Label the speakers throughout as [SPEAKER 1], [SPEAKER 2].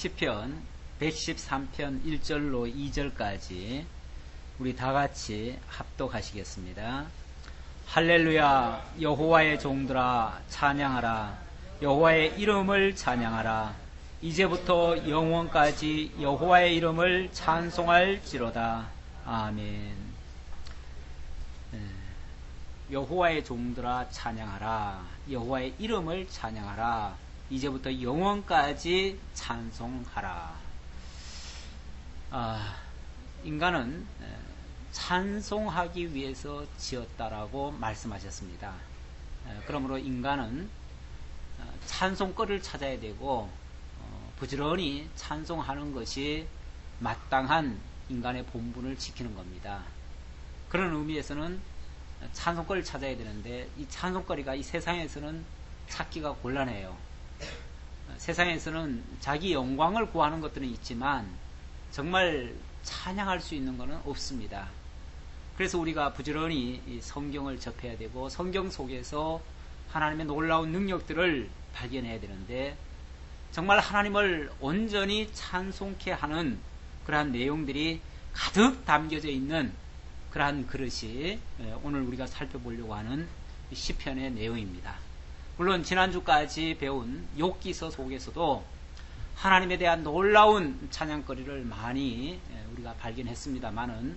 [SPEAKER 1] 시편 113편 1절로 2절까지 우리 다같이 합독하시겠습니다. 할렐루야. 여호와의 종들아 찬양하라. 여호와의 이름을 찬양하라. 이제부터 영원까지 여호와의 이름을 찬송할지로다. 아멘. 여호와의 종들아 찬양하라. 여호와의 이름을 찬양하라. 이제부터 영원까지 찬송하라. 인간은 찬송하기 위해서 지었다라고 말씀하셨습니다. 그러므로 인간은 찬송거리를 찾아야 되고 부지런히 찬송하는 것이 마땅한 인간의 본분을 지키는 겁니다. 그런 의미에서는 찬송거리를 찾아야 되는데 이 찬송거리가 이 세상에서는 찾기가 곤란해요. 세상에서는 자기 영광을 구하는 것들은 있지만 정말 찬양할 수 있는 것은 없습니다. 그래서 우리가 부지런히 이 성경을 접해야 되고 성경 속에서 하나님의 놀라운 능력들을 발견해야 되는데 정말 하나님을 온전히 찬송케 하는 그러한 내용들이 가득 담겨져 있는 그러한 그릇이 오늘 우리가 살펴보려고 하는 시편의 내용입니다. 물론 지난주까지 배운 욥기서 속에서도 하나님에 대한 놀라운 찬양거리를 많이 우리가 발견했습니다만은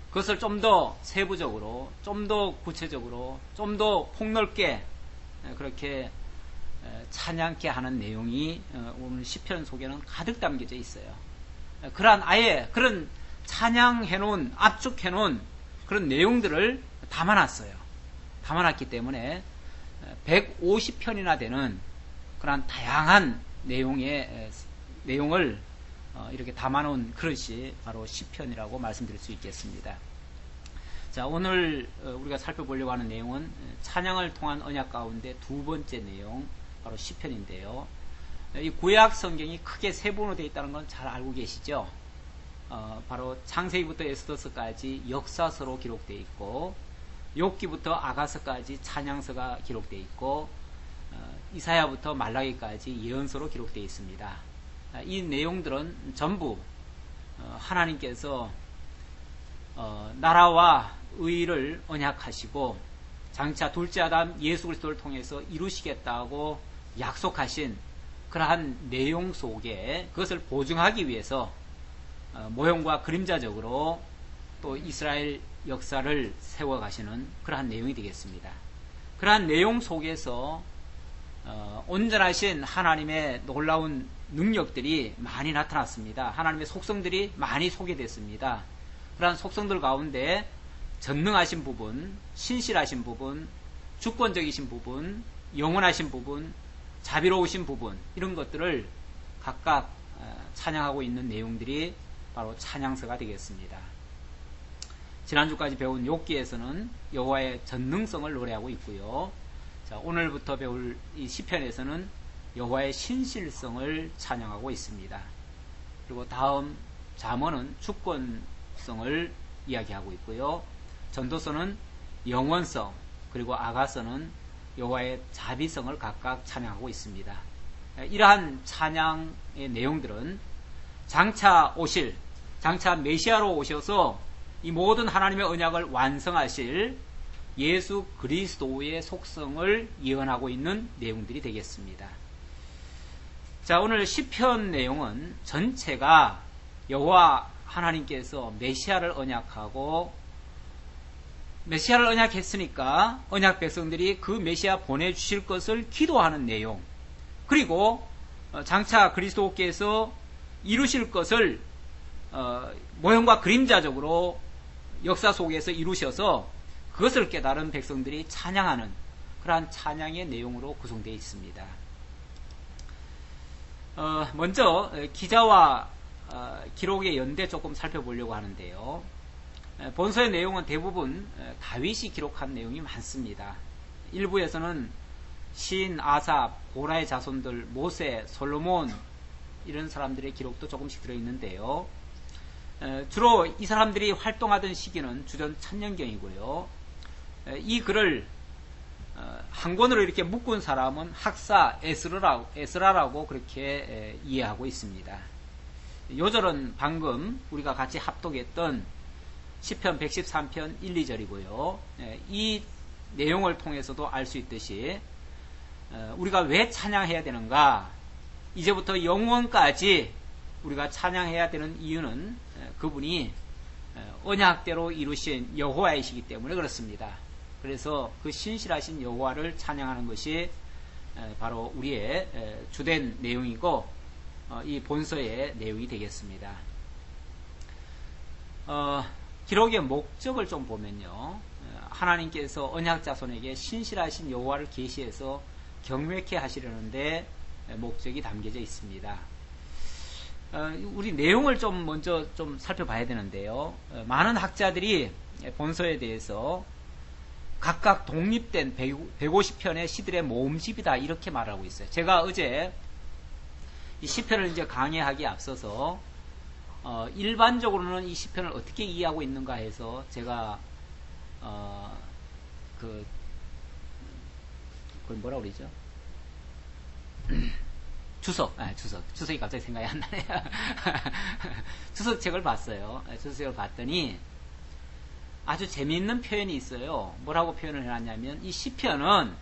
[SPEAKER 1] 그것을 좀 더 세부적으로, 좀 더 구체적으로, 좀 더 폭넓게 그렇게 찬양케 하는 내용이 오늘 시편 속에는 가득 담겨져 있어요. 아예 그런 찬양해놓은, 압축해놓은 그런 내용들을 담아놨어요. 담아놨기 때문에 150편이나 되는 그런 다양한 내용을 이렇게 담아놓은 그릇이 바로 시편이라고 말씀드릴 수 있겠습니다. 자, 오늘 우리가 살펴보려고 하는 내용은 찬양을 통한 언약 가운데 두 번째 내용, 바로 시편인데요. 이 구약 성경이 크게 세 부로 되어 있다는 건 잘 알고 계시죠? 바로 창세기부터 에스더서까지 역사서로 기록되어 있고 욥기부터 아가서까지 찬양서가 기록되어 있고 이사야부터 말라기까지 예언서로 기록되어 있습니다. 이 내용들은 전부 하나님께서 나라와 의를 언약하시고 장차 둘째 아담 예수 그리스도를 통해서 이루시겠다고 약속하신 그러한 내용 속에 그것을 보증하기 위해서 모형과 그림자적으로 또 이스라엘 역사를 세워가시는 그러한 내용이 되겠습니다. 그러한 내용 속에서 온전하신 하나님의 놀라운 능력들이 많이 나타났습니다. 하나님의 속성들이 많이 소개됐습니다. 그러한 속성들 가운데 전능하신 부분, 신실하신 부분, 주권적이신 부분, 영원하신 부분, 자비로우신 부분, 이런 것들을 각각 찬양하고 있는 내용들이 바로 찬양서가 되겠습니다. 지난주까지 배운 욥기에서는 여호와의 전능성을 노래하고 있고요. 자, 오늘부터 배울 이 시편에서는 여호와의 신실성을 찬양하고 있습니다. 그리고 다음 잠언은 주권성을 이야기하고 있고요. 전도서는 영원성, 그리고 아가서는 여호와의 자비성을 각각 찬양하고 있습니다. 이러한 찬양의 내용들은 장차 메시아로 오셔서 이 모든 하나님의 언약을 완성하실 예수 그리스도의 속성을 예언하고 있는 내용들이 되겠습니다. 자, 오늘 시편 내용은 전체가 여호와 하나님께서 메시아를 언약했으니까 언약 백성들이 그 메시아 보내주실 것을 기도하는 내용, 그리고 장차 그리스도께서 이루실 것을 모형과 그림자적으로 역사 속에서 이루셔서 그것을 깨달은 백성들이 찬양하는 그러한 찬양의 내용으로 구성되어 있습니다. 먼저 기자와 기록의 연대 조금 살펴보려고 하는데요. 본서의 내용은 대부분 다윗이 기록한 내용이 많습니다. 일부에서는 시인 아삽, 고라의 자손들, 모세, 솔로몬 이런 사람들의 기록도 조금씩 들어있는데요. 주로 이 사람들이 활동하던 시기는 주전 1000년경이고요. 이 글을 한 권으로 이렇게 묶은 사람은 학사 에스라라고 그렇게 이해하고 있습니다. 요절은 방금 우리가 같이 합독했던 시편 113편 1, 2절이고요. 이 내용을 통해서도 알 수 있듯이 우리가 왜 찬양해야 되는가, 이제부터 영원까지 우리가 찬양해야 되는 이유는 그분이 언약대로 이루신 여호와이시기 때문에 그렇습니다. 그래서 그 신실하신 여호와를 찬양하는 것이 바로 우리의 주된 내용이고 이 본서의 내용이 되겠습니다. 기록의 목적을 좀 보면요, 하나님께서 언약 자손에게 신실하신 여호와를 계시해서 경외케 하시려는데 목적이 담겨져 있습니다. 우리 내용을 좀 먼저 좀 살펴봐야 되는데요, 많은 학자들이 본서에 대해서 각각 독립된 150편의 시들의 모음집이다 이렇게 말하고 있어요. 제가 어제 이 시편을 이제 강의하기에 앞서서 일반적으로는 이 시편을 어떻게 이해하고 있는가 해서 제가 그걸 뭐라 그러죠? 주석이 갑자기 생각이 안 나네요. 주석책을 봤어요. 주석책을 봤더니 아주 재미있는 표현이 있어요. 뭐라고 표현을 해놨냐면, 이 시편은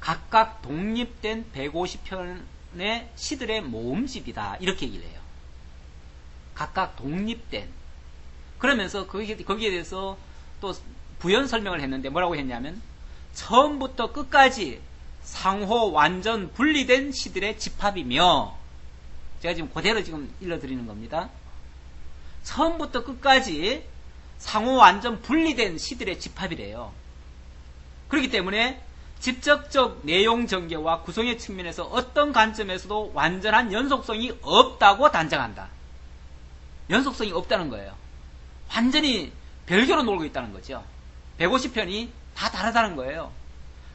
[SPEAKER 1] 각각 독립된 150편의 시들의 모음집이다 이렇게 얘기를 해요. 각각 독립된. 그러면서 거기에 대해서 또 부연 설명을 했는데 뭐라고 했냐면, 처음부터 끝까지 상호 완전 분리된 시들의 집합이며, 제가 지금 그대로 지금 일러드리는 겁니다. 처음부터 끝까지 상호 완전 분리된 시들의 집합이래요. 그렇기 때문에 직접적 내용 전개와 구성의 측면에서 어떤 관점에서도 완전한 연속성이 없다고 단정한다. 연속성이 없다는 거예요. 완전히 별개로 놀고 있다는 거죠. 150편이 다 다르다는 거예요.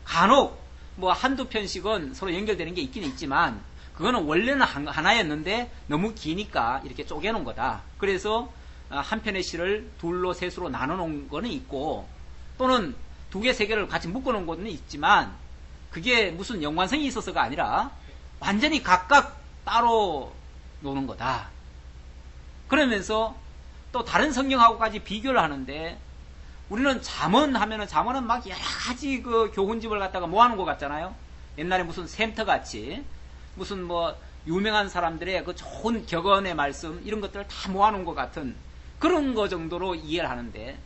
[SPEAKER 1] 간혹 뭐 한두 편씩은 서로 연결되는 게 있긴 있지만, 그거는 원래는 하나였는데 너무 기니까 이렇게 쪼개놓은 거다. 그래서 한 편의 시를 둘로 셋으로 나눠놓은 거는 있고, 또는 두 개, 세 개를 같이 묶어놓은 거는 있지만, 그게 무슨 연관성이 있어서가 아니라 완전히 각각 따로 노는 거다. 그러면서 또 다른 성경하고까지 비교를 하는데, 우리는 잠언 하면은 잠언은 막 여러 가지 그 교훈집을 갖다가 모아놓은 것 같잖아요. 옛날에 무슨 샘터 같이 무슨 뭐 유명한 사람들의 그 좋은 격언의 말씀 이런 것들을 다 모아놓은 것 같은 그런 거 정도로 이해를 하는데,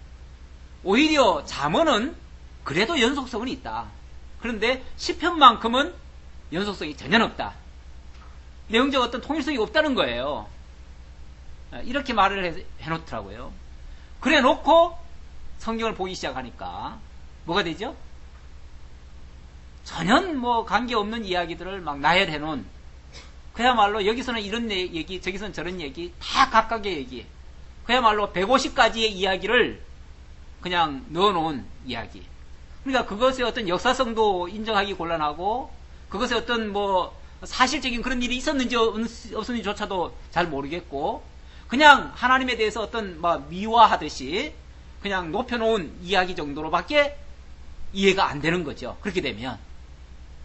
[SPEAKER 1] 오히려 잠언은 그래도 연속성은 있다. 그런데 시편만큼은 연속성이 전혀 없다. 내용적 어떤 통일성이 없다는 거예요. 이렇게 말을 해놓더라고요. 그래 놓고 성경을 보기 시작하니까 뭐가 되죠? 전혀 뭐 관계없는 이야기들을 막 나열해 놓은, 그야말로 여기서는 이런 얘기, 저기서는 저런 얘기, 다 각각의 얘기, 그야말로 150가지의 이야기를 그냥 넣어놓은 이야기. 그러니까 그것의 어떤 역사성도 인정하기 곤란하고, 그것의 어떤 뭐 사실적인 그런 일이 있었는지 없었는지조차도 잘 모르겠고, 그냥 하나님에 대해서 어떤 막 미화하듯이 그냥 높여놓은 이야기 정도로밖에 이해가 안 되는 거죠. 그렇게 되면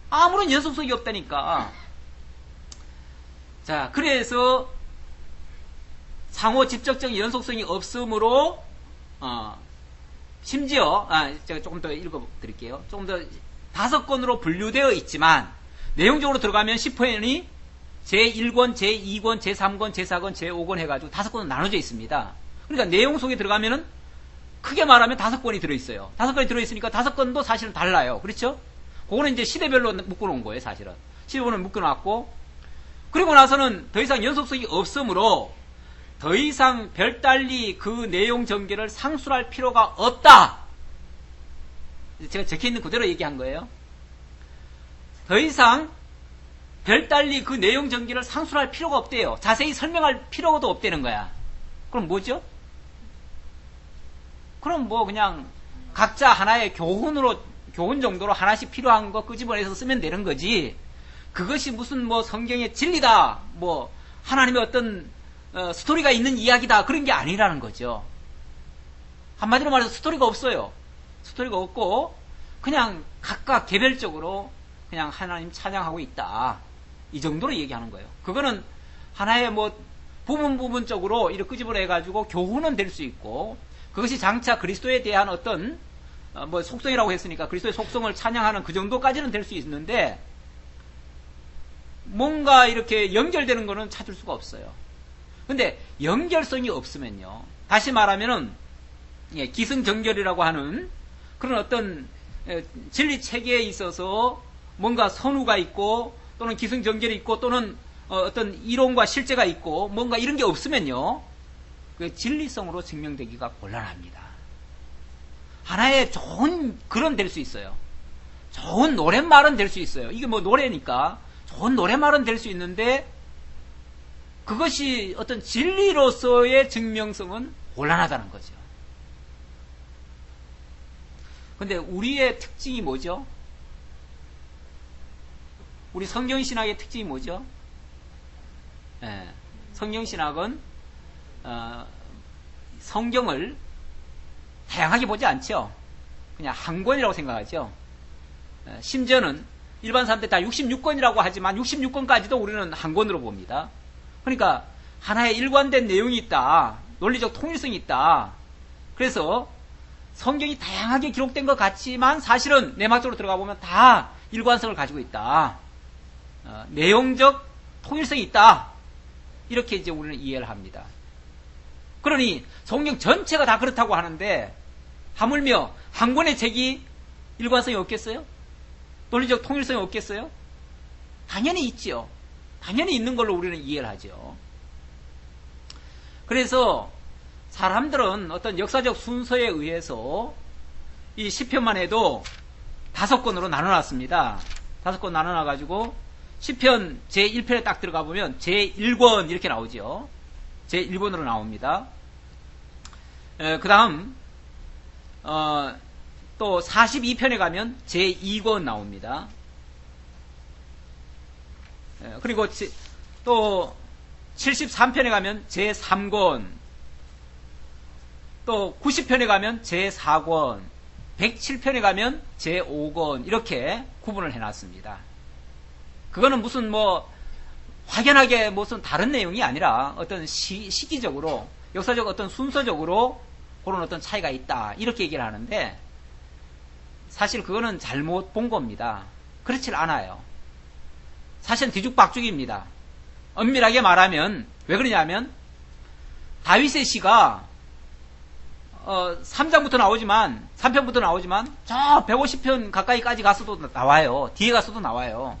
[SPEAKER 1] 아무런 연속성이 없다니까. 자, 그래서 상호 직접적 연속성이 없으므로 심지어 제가 조금 더 읽어드릴게요. 조금 더 5권으로 분류되어 있지만, 내용적으로 들어가면 시편이 제1권, 제2권, 제3권, 제4권, 제5권 해가지고 5권으로 나눠져 있습니다. 그러니까 내용 속에 들어가면은 크게 말하면 5권이 들어있어요. 5권이 들어있으니까 5권도 사실은 달라요. 그렇죠? 그거는 이제 시대별로 묶어놓은 거예요, 사실은. 시대별로 묶어놨고, 그리고 나서는 더 이상 연속성이 없으므로 더 이상 별달리 그 내용 전개를 상술할 필요가 없다. 제가 적혀있는 그대로 얘기한 거예요. 더 이상 별달리 그 내용 전개를 상술할 필요가 없대요. 자세히 설명할 필요도 없다는 거야. 그럼 뭐죠? 그럼 뭐 그냥 각자 하나의 교훈 정도로 하나씩 필요한 거 끄집어내서 쓰면 되는 거지. 그것이 무슨 뭐 성경의 진리다, 뭐 하나님의 어떤 스토리가 있는 이야기다, 그런 게 아니라는 거죠. 한마디로 말해서 스토리가 없어요. 스토리가 없고, 그냥 각각 개별적으로 그냥 하나님 찬양하고 있다. 이 정도로 얘기하는 거예요. 그거는 하나의 뭐 부분적으로 이렇게 끄집어내가지고 교훈은 될 수 있고, 그것이 장차 그리스도에 대한 어떤 뭐 속성이라고 했으니까 그리스도의 속성을 찬양하는 그 정도까지는 될 수 있는데, 뭔가 이렇게 연결되는 거는 찾을 수가 없어요. 근데 연결성이 없으면요, 다시 말하면은 기승전결이라고 하는 그런 어떤 진리 체계에 있어서 뭔가 선우가 있고 또는 기승전결이 있고 또는 어떤 이론과 실제가 있고 뭔가 이런 게 없으면요, 그 진리성으로 증명되기가 곤란합니다. 하나의 좋은 글은 될 수 있어요. 좋은 노랫말은 될 수 있어요. 이게 뭐 노래니까 좋은 노랫말은 될 수 있는데, 그것이 어떤 진리로서의 증명성은 곤란하다는 거죠. 근데 우리의 특징이 뭐죠? 우리 성경신학의 특징이 뭐죠? 성경신학은 성경을 다양하게 보지 않죠. 그냥 한 권이라고 생각하죠. 심지어는 일반 사람들 다 66권이라고 하지만 66권까지도 우리는 한 권으로 봅니다. 그러니까 하나의 일관된 내용이 있다. 논리적 통일성이 있다. 그래서 성경이 다양하게 기록된 것 같지만 사실은 내막적으로 들어가 보면 다 일관성을 가지고 있다. 내용적 통일성이 있다. 이렇게 이제 우리는 이해를 합니다. 그러니 성경 전체가 다 그렇다고 하는데, 하물며 한 권의 책이 일관성이 없겠어요? 논리적 통일성이 없겠어요? 당연히 있죠. 당연히 있는 걸로 우리는 이해를 하죠. 그래서 사람들은 어떤 역사적 순서에 의해서 이 시편만 해도 5권으로 나눠놨습니다. 5권 나눠놔가지고 시편 제1편에 딱 들어가 보면 제1권 이렇게 나오죠. 제1권으로 나옵니다. 그 다음 또 42편에 가면 제2권 나옵니다. 그리고 또 73편에 가면 제3권, 또 90편에 가면 제4권, 107편에 가면 제5권, 이렇게 구분을 해놨습니다. 그거는 무슨 뭐 확연하게 무슨 다른 내용이 아니라 어떤 시기적으로, 역사적 어떤 순서적으로 그런 어떤 차이가 있다, 이렇게 얘기를 하는데, 사실 그거는 잘못 본 겁니다. 그렇질 않아요. 사실은 뒤죽박죽입니다. 엄밀하게 말하면 왜 그러냐면, 다윗의 시가 3장부터 나오지만, 3편부터 나오지만 저 150편 가까이까지 갔어도 나와요. 뒤에 갔어도 나와요.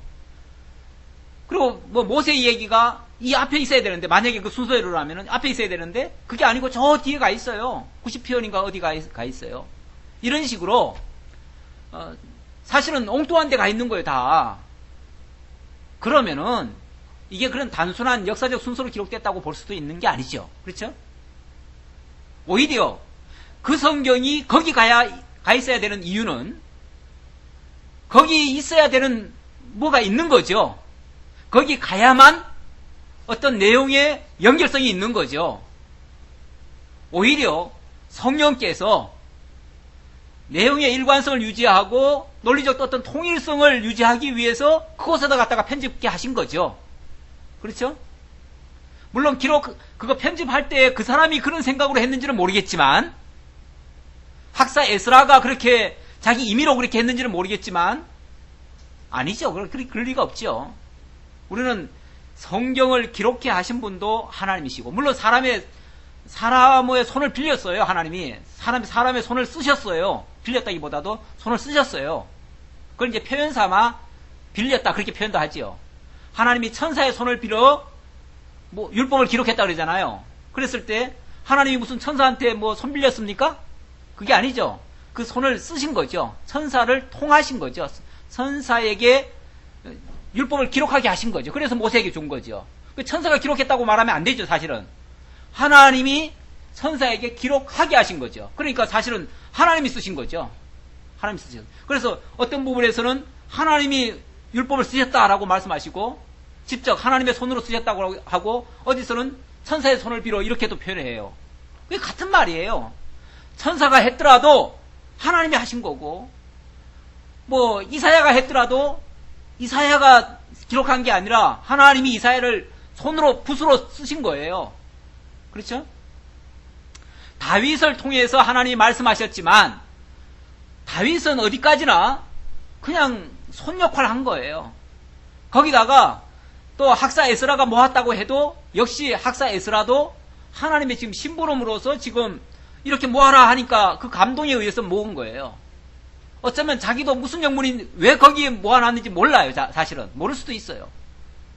[SPEAKER 1] 그리고 뭐 모세의 얘기가 이 앞에 있어야 되는데, 만약에 그 순서대로 하면은 앞에 있어야 되는데 그게 아니고 저 뒤에 가 있어요. 90편인가 어디 가 있어요. 이런 식으로 사실은 엉뚱한 데 가 있는 거예요, 다. 그러면은 이게 그런 단순한 역사적 순서로 기록됐다고 볼 수도 있는 게 아니죠. 그렇죠? 오히려 그 성경이 거기 가 있어야 되는 이유는 거기 있어야 되는 뭐가 있는 거죠. 거기 가야만 어떤 내용의 연결성이 있는 거죠. 오히려 성령께서 내용의 일관성을 유지하고 논리적 어떤 통일성을 유지하기 위해서 그곳에다 갖다가 편집게 하신 거죠. 그렇죠? 물론 그거 편집할 때 그 사람이 그런 생각으로 했는지는 모르겠지만, 학사 에스라가 그렇게 자기 임의로 그렇게 했는지는 모르겠지만, 아니죠. 그럴 리가 없죠. 우리는 성경을 기록해 하신 분도 하나님이시고, 물론 사람의 손을 빌렸어요. 하나님이 사람의 손을 쓰셨어요. 빌렸다기보다도 손을 쓰셨어요. 그걸 이제 표현 삼아 빌렸다, 그렇게 표현도 하지요. 하나님이 천사의 손을 빌어 뭐 율법을 기록했다 그러잖아요. 그랬을 때 하나님이 무슨 천사한테 뭐 손 빌렸습니까? 그게 아니죠. 그 손을 쓰신 거죠. 천사를 통하신 거죠. 천사에게 율법을 기록하게 하신 거죠. 그래서 모세에게 준 거죠. 그 천사가 기록했다고 말하면 안 되죠. 사실은 하나님이 천사에게 기록하게 하신 거죠. 그러니까 사실은 하나님이 쓰신 거죠. 하나님이 쓰셨어요. 그래서 어떤 부분에서는 하나님이 율법을 쓰셨다라고 말씀하시고, 직접 하나님의 손으로 쓰셨다고 하고, 어디서는 천사의 손을 빌어 이렇게도 표현해요. 그게 같은 말이에요. 천사가 했더라도 하나님이 하신 거고, 뭐 이사야가 했더라도 이사야가 기록한 게 아니라 하나님이 이사야를 손으로 붓으로 쓰신 거예요. 그렇죠? 다윗을 통해서 하나님이 말씀하셨지만 다윗은 어디까지나 그냥 손 역할을 한 거예요. 거기다가 또 학사 에스라가 모았다고 해도 역시 학사 에스라도 하나님의 지금 심부름으로서 지금 이렇게 모아라 하니까 그 감동에 의해서 모은 거예요. 어쩌면 자기도 무슨 영문이 왜 거기에 모아놨는지 몰라요. 사실은 모를 수도 있어요.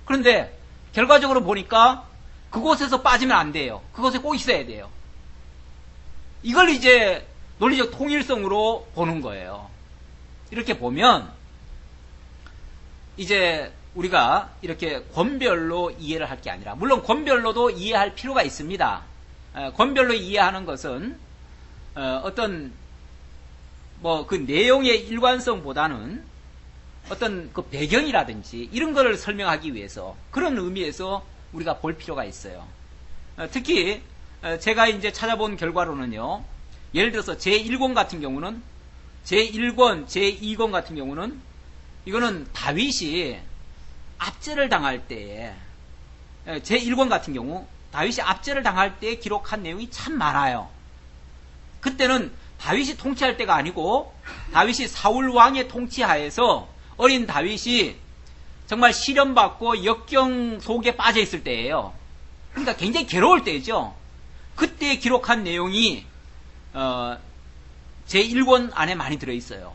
[SPEAKER 1] 그런데 결과적으로 보니까 그곳에서 빠지면 안 돼요. 그곳에 꼭 있어야 돼요. 이걸 이제 논리적 통일성으로 보는 거예요. 이렇게 보면 이제 우리가 이렇게 권별로 이해를 할 게 아니라, 물론 권별로도 이해할 필요가 있습니다. 권별로 이해하는 것은 어떤 뭐 그 내용의 일관성보다는 어떤 그 배경이라든지 이런 거를 설명하기 위해서, 그런 의미에서 우리가 볼 필요가 있어요. 특히 제가 이제 찾아본 결과로는요, 예를 들어서 제1권 같은 경우는, 제1권, 제2권 같은 경우는 이거는 다윗이 압제를 당할 때에, 제1권 같은 경우 다윗이 압제를 당할 때 기록한 내용이 참 많아요. 그때는 다윗이 통치할 때가 아니고 다윗이 사울 왕의 통치하에서 어린 다윗이 정말 시련받고 역경 속에 빠져 있을 때예요. 그러니까 굉장히 괴로울 때죠. 그때 기록한 내용이 제1권 안에 많이 들어있어요.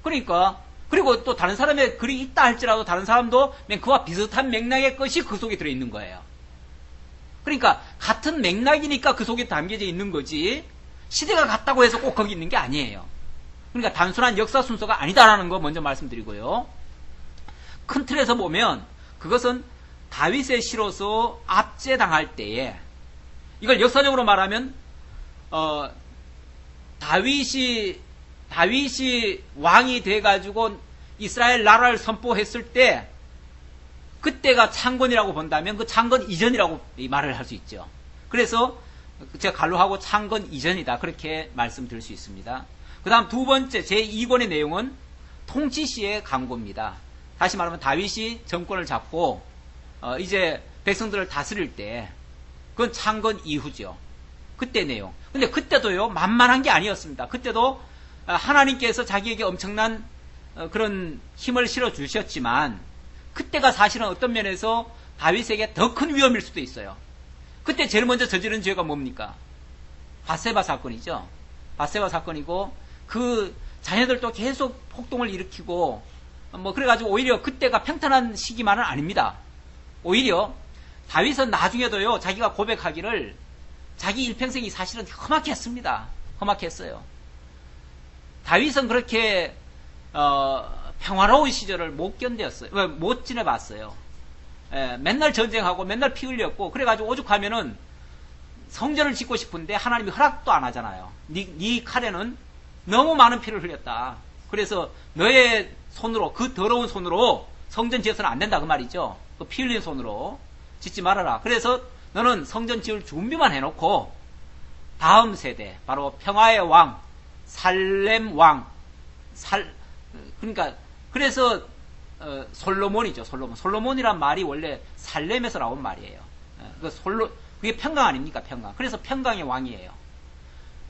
[SPEAKER 1] 그러니까, 그리고 또 다른 사람의 글이 있다 할지라도 다른 사람도 그와 비슷한 맥락의 것이 그 속에 들어있는 거예요. 그러니까 같은 맥락이니까 그 속에 담겨져 있는 거지, 시대가 같다고 해서 꼭 거기 있는 게 아니에요. 그러니까 단순한 역사 순서가 아니다라는 거 먼저 말씀드리고요. 큰 틀에서 보면 그것은 다윗의 시로서 압제당할 때에, 이걸 역사적으로 말하면 다윗이 왕이 돼가지고 이스라엘 나라를 선포했을 때 그때가 창건이라고 본다면 그 창건 이전이라고 말을 할 수 있죠. 그래서 제가 갈로하고 창건 이전이다, 그렇게 말씀드릴 수 있습니다. 그 다음 두 번째 제2권의 내용은 통치 시의 강구입니다. 다시 말하면 다윗이 정권을 잡고 이제 백성들을 다스릴 때, 그건 창건 이후죠. 그때 내용. 근데 그때도요, 만만한 게 아니었습니다. 그때도 하나님께서 자기에게 엄청난 그런 힘을 실어 주셨지만, 그때가 사실은 어떤 면에서 다윗에게 더 큰 위험일 수도 있어요. 그때 제일 먼저 저지른 죄가 뭡니까? 밧세바 사건이죠. 밧세바 사건이고, 그 자녀들도 계속 폭동을 일으키고, 뭐 그래가지고 오히려 그때가 평탄한 시기만은 아닙니다. 오히려 다윗은 나중에도요, 자기가 고백하기를 자기 일평생이 사실은 험악했습니다. 험악했어요. 다윗은 그렇게 평화로운 시절을 못 견뎠어요. 못 지내봤어요. 맨날 전쟁하고 맨날 피 흘렸고, 그래가지고 오죽하면은 성전을 짓고 싶은데 하나님이 허락도 안 하잖아요. 네 칼에는 너무 많은 피를 흘렸다. 그래서 너의 손으로, 그 더러운 손으로 성전 지어서는 안 된다, 그 말이죠. 그 피 흘린 손으로 짓지 말아라. 그래서 너는 성전 지을 준비만 해놓고 다음 세대, 바로 평화의 왕, 살렘 왕, 그러니까 그래서 솔로몬이죠. 솔로몬이란 말이 원래 살렘에서 나온 말이에요. 그게 평강 아닙니까? 평강. 그래서 평강의 왕이에요.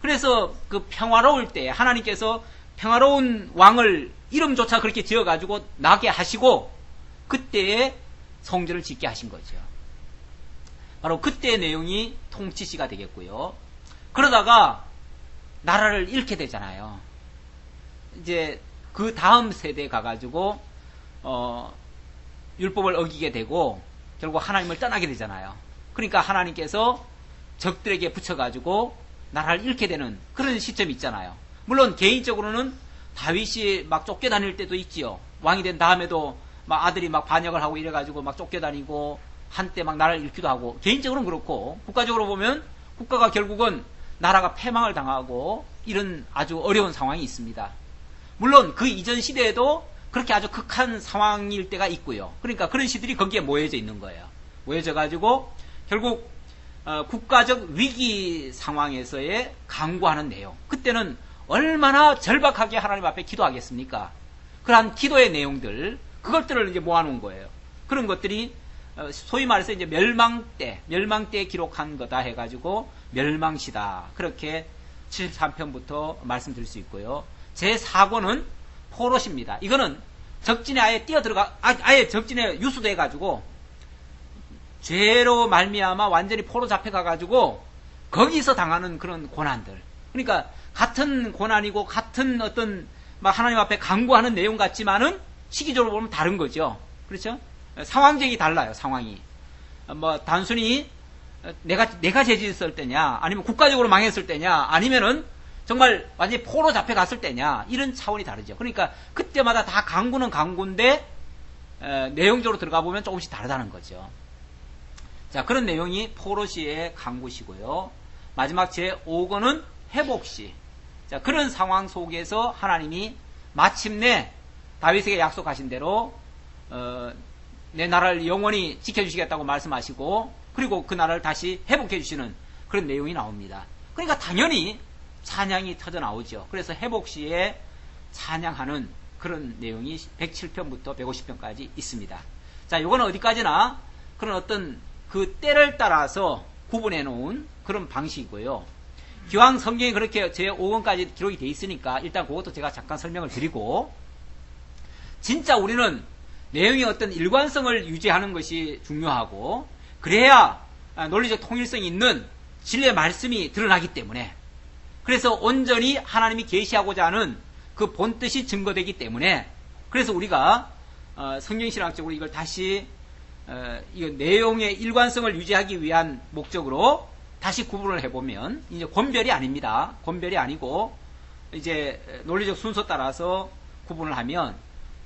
[SPEAKER 1] 그래서 그 평화로울 때 하나님께서 평화로운 왕을 이름조차 그렇게 지어가지고 나게 하시고 그때에 성전을 짓게 하신 거죠. 바로 그때의 내용이 통치시가 되겠고요. 그러다가 나라를 잃게 되잖아요. 이제 그 다음 세대에 가가지고 율법을 어기게 되고 결국 하나님을 떠나게 되잖아요. 그러니까 하나님께서 적들에게 붙여가지고 나라를 잃게 되는 그런 시점이 있잖아요. 물론 개인적으로는 다윗이 막 쫓겨다닐 때도 있지요. 왕이 된 다음에도 막 아들이 막 반역을 하고 이래가지고 막 쫓겨다니고 한때 막 나라를 잃기도 하고, 개인적으로는 그렇고 국가적으로 보면 국가가 결국은 나라가 패망을 당하고 이런 아주 어려운 상황이 있습니다. 물론 그 이전 시대에도 그렇게 아주 극한 상황일 때가 있고요. 그러니까 그런 시들이 거기에 모여져 있는 거예요. 모여져 가지고 결국 국가적 위기 상황에서의 강구하는 내용, 그때는 얼마나 절박하게 하나님 앞에 기도하겠습니까? 그러한 기도의 내용들, 그것들을 이제 모아놓은 거예요. 그런 것들이 소위 말해서 이제 멸망때에 기록한 거다 해가지고 멸망시다. 그렇게 73편부터 말씀드릴 수 있고요. 제4권은 포롯입니다. 이거는 적진에 아예 아예 적진에 유수돼가지고 죄로 말미암아 완전히 포로 잡혀가가지고 거기서 당하는 그런 고난들. 그러니까 같은 고난이고 같은 어떤 하나님 앞에 간구하는 내용 같지만은 시기적으로 보면 다른 거죠. 그렇죠? 상황적이 달라요. 상황이. 단순히 내가 죄짓을 때냐, 아니면 국가적으로 망했을 때냐, 아니면은 정말 완전히 포로 잡혀갔을 때냐, 이런 차원이 다르죠. 그러니까 그때마다 다 강구는 강구인데 내용적으로 들어가 보면 조금씩 다르다는 거죠. 자, 그런 내용이 포로시의 강구시고요. 마지막 제5권은 회복시. 자, 그런 상황 속에서 하나님이 마침내 다윗에게 약속하신 대로 내 나라를 영원히 지켜주시겠다고 말씀하시고, 그리고 그 나라를 다시 회복해 주시는 그런 내용이 나옵니다. 그러니까 당연히 찬양이 터져 나오죠. 그래서 회복시에 찬양하는 그런 내용이 107편부터 150편까지 있습니다. 자, 이거는 어디까지나 그런 어떤 그 때를 따라서 구분해 놓은 그런 방식이고요. 기왕 성경에 그렇게 제5권까지 기록이 돼 있으니까 일단 그것도 제가 잠깐 설명을 드리고, 진짜 우리는 내용의 어떤 일관성을 유지하는 것이 중요하고, 그래야 논리적 통일성이 있는 진리의 말씀이 드러나기 때문에, 그래서 온전히 하나님이 계시하고자 하는 그 본뜻이 증거되기 때문에, 그래서 우리가 성경신학적으로 이걸 다시 이 내용의 일관성을 유지하기 위한 목적으로 다시 구분을 해보면, 이제 권별이 아닙니다. 권별이 아니고 이제 논리적 순서 따라서 구분을 하면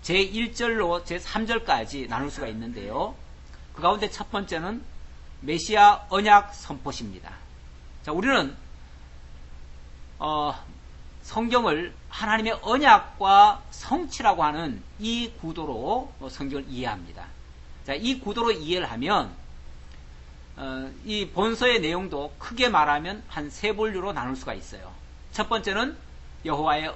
[SPEAKER 1] 제1절로 제3절까지 나눌 수가 있는데요. 그 가운데 첫 번째는 메시아 언약 선포시입니다. 자, 우리는 성경을 하나님의 언약과 성취라고 하는 이 구도로 성경을 이해합니다. 자, 이 구도로 이해를 하면 이 본서의 내용도 크게 말하면 한 세 분류로 나눌 수가 있어요. 첫 번째는 여호와의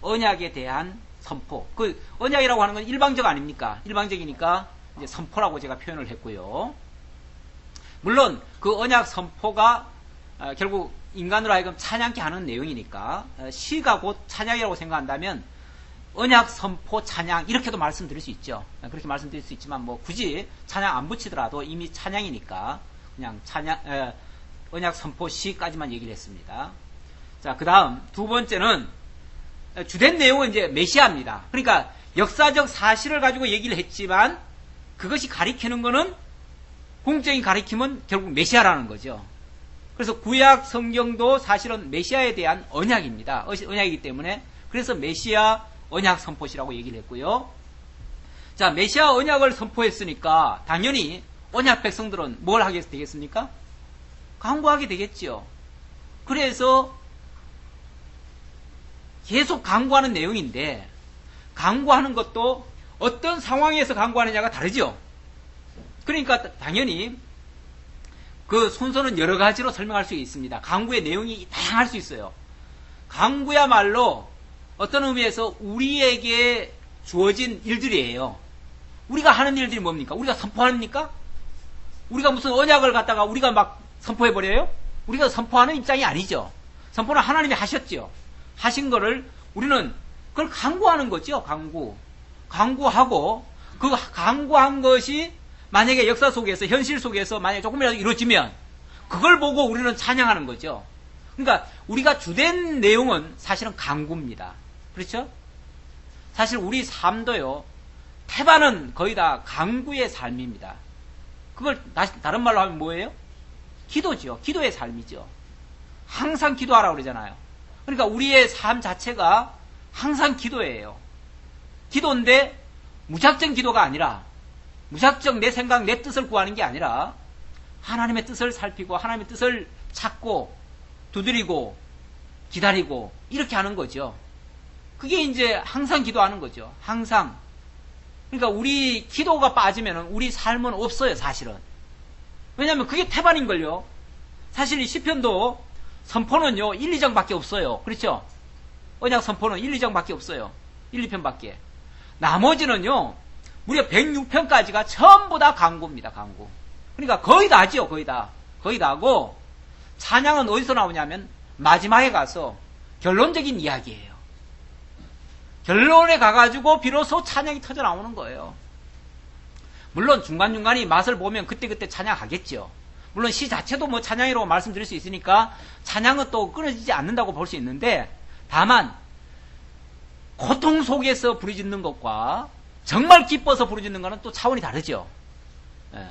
[SPEAKER 1] 언약에 대한 선포. 그 언약이라고 하는 건 일방적 아닙니까? 일방적이니까 이제 선포라고 제가 표현을 했고요. 물론 그 언약 선포가 결국 인간으로 하여금 찬양케 하는 내용이니까 시가 곧 찬양이라고 생각한다면 언약 선포 찬양 이렇게도 말씀드릴 수 있죠. 그렇게 말씀드릴 수 있지만 뭐 굳이 찬양 안 붙이더라도 이미 찬양이니까 그냥 언약 선포 시까지만 얘기를 했습니다. 자, 그 다음 두 번째는 주된 내용은 이제 메시아입니다. 그러니까 역사적 사실을 가지고 얘기를 했지만 그것이 가리키는 거는 궁극적인 가리킴은 결국 메시아라는 거죠. 그래서 구약 성경도 사실은 메시아에 대한 언약입니다. 언약이기 때문에 그래서 메시아 언약 선포시라고 얘기를 했고요. 자, 메시아 언약을 선포했으니까 당연히 언약 백성들은 뭘 하게 되겠습니까? 간구하게 되겠죠. 그래서 계속 간구하는 내용인데 간구하는 것도 어떤 상황에서 간구하느냐가 다르죠. 그러니까 당연히 그 순서는 여러 가지로 설명할 수 있습니다. 간구의 내용이 다양할 수 있어요. 간구야말로 어떤 의미에서 우리에게 주어진 일들이에요. 우리가 하는 일들이 뭡니까? 우리가 선포합니까? 우리가 무슨 언약을 갖다가 우리가 막 선포해버려요? 우리가 선포하는 입장이 아니죠. 선포는 하나님이 하셨죠. 하신 거를 우리는 그걸 간구하는 거죠. 간구하고 그 간구한 것이 만약에 역사 속에서 현실 속에서 만약에 조금이라도 이루어지면 그걸 보고 우리는 찬양하는 거죠. 그러니까 우리가 주된 내용은 사실은 간구입니다. 그렇죠? 사실 우리 삶도요, 태반은 거의 다 간구의 삶입니다. 그걸 다른 말로 하면 뭐예요? 기도죠. 기도의 삶이죠. 항상 기도하라고 그러잖아요. 그러니까 우리의 삶 자체가 항상 기도예요. 기도인데 무작정 기도가 아니라 무작정 내 생각, 내 뜻을 구하는 게 아니라 하나님의 뜻을 살피고 하나님의 뜻을 찾고 두드리고 기다리고 이렇게 하는 거죠. 그게 이제 항상 기도하는 거죠. 항상. 그러니까 우리 기도가 빠지면 우리 삶은 없어요, 사실은. 왜냐하면 그게 태반인걸요. 사실 이 시편도 선포는요 1, 2장밖에 없어요. 그렇죠? 언약 선포는 1, 2장밖에 없어요. 1, 2편밖에. 나머지는요, 무려 106편까지가 전부 다 강구입니다, 강구. 그러니까 거의 다 하죠, 거의 다. 거의 다 하고, 찬양은 어디서 나오냐면, 마지막에 가서 결론적인 이야기예요. 결론에 가가지고 비로소 찬양이 터져 나오는 거예요. 물론 중간중간이 맛을 보면 그때그때 찬양하겠죠. 물론 시 자체도 뭐 찬양이라고 말씀드릴 수 있으니까 찬양은 또 끊어지지 않는다고 볼 수 있는데, 다만 고통 속에서 부르짖는 것과 정말 기뻐서 부르짖는 것은 또 차원이 다르죠. 예.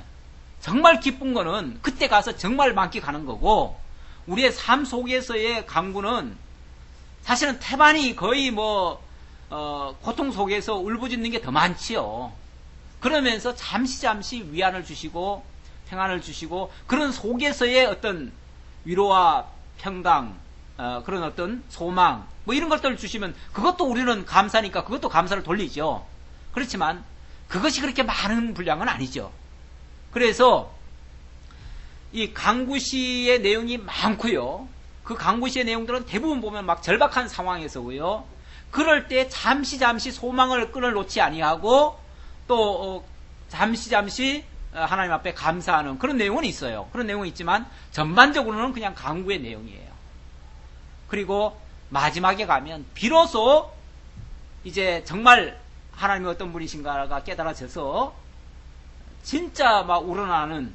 [SPEAKER 1] 정말 기쁜 거는 그때 가서 정말 만끽하는 거고, 우리의 삶 속에서의 강구는 사실은 태반이 거의 고통 속에서 울부짖는 게 더 많지요. 그러면서 잠시 위안을 주시고 평안을 주시고, 그런 속에서의 어떤 위로와 평강, 그런 어떤 소망, 뭐 이런 것들을 주시면 그것도 우리는 감사니까 그것도 감사를 돌리죠. 그렇지만 그것이 그렇게 많은 분량은 아니죠. 그래서 이 강구시의 내용이 많고요. 그 강구시의 내용들은 대부분 보면 막 절박한 상황에서고요. 그럴 때 잠시 소망을 끊어놓지 아니하고 또 잠시 하나님 앞에 감사하는 그런 내용은 있어요. 그런 내용은 있지만 전반적으로는 그냥 강구의 내용이에요. 그리고 마지막에 가면 비로소 이제 정말 하나님이 어떤 분이신가가 깨달아져서 진짜 막 우러나는,